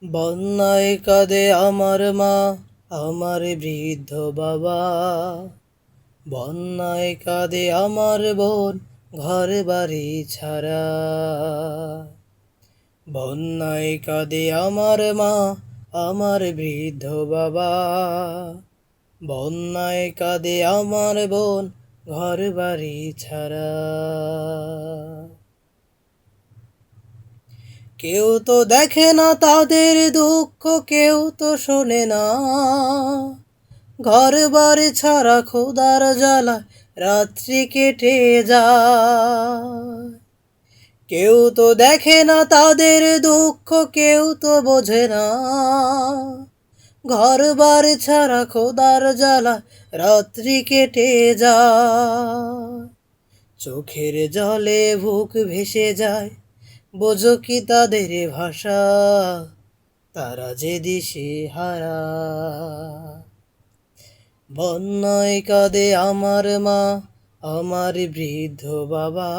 বন্যায় কাঁদে আমার মা, আমার বৃদ্ধ বাবা। বন্যায় কাঁদে আমার বোন, ঘর বাড়ি ছাড়া। বন্যায় কাঁদে আমার মা, আমার বৃদ্ধ বাবা। বন্যায় কাঁদে আমার বোন, ঘর বাড়ি ছাড়া। কেউ তো দেখে না তাদের দুঃখ, কেউ তো শোনে না। ঘর বাড়ি ছাড়া খোদার জ্বালায় রাত্রি কেটে যায়। কেউ তো দেখে না তাদের দুঃখ, কেউ তো বোঝে না। ঘর বাড়ি ছাড়া খোদার জ্বালায় রাত্রি কেটে যায়। চোখের জলে বুক ভেসে যায়, বোঝো কি তাদের ভাষা, তারা যে দিশে হারা। বন্যায় কাঁদে আমার মা, আমার বৃদ্ধ বাবা।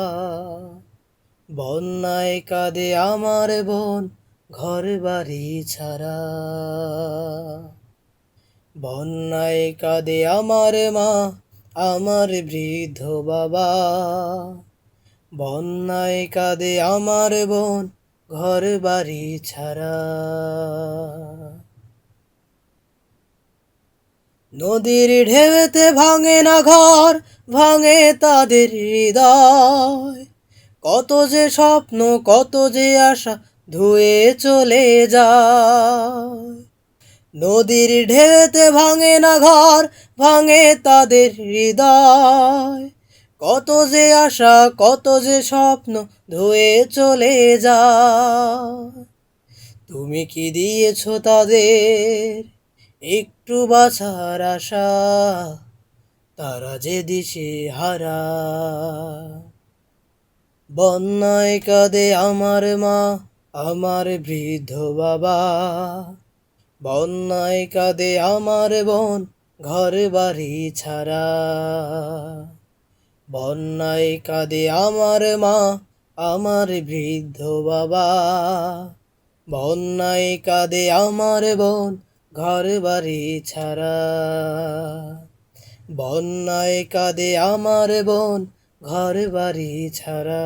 বন্যায় কাঁদে আমার বোন, ঘর বাড়ি ছাড়া। বন্যায় কাঁদে আমার মা, আমার বৃদ্ধ বাবা। বন্যায় কাঁদে আমার বোন, ঘর বাড়ি ছাড়া। নদীর ঢেউতে ভাঙে না ঘর, ভাঙে তাদের হৃদয়। কত যে স্বপ্ন, কত যে আশা ধুয়ে চলে যায়। নদীর ঢেউতে ভাঙে না ঘর, ভাঙে তাদের হৃদয়। কত যে আশা, কত যে স্বপ্ন ধুয়ে চলে যায়। তুমি কি দিয়েছ তাদের একটু বাঁচার আশা, তারা যে দিশে হারা। বন্যায় কাঁদে আমার মা, আমার বৃদ্ধ বাবা। বন্যায় কাঁদে আমার বোন, ঘর বাড়ি ছাড়া। বন্যায় কাঁদে আমার মা, আমার বৃদ্ধ বাবা। বন্যায় কাঁদে আমার বোন, ঘর বাড়ি ছাড়া। বন্যায় কাঁদে আমার বোন, ঘর বাড়ি ছাড়া।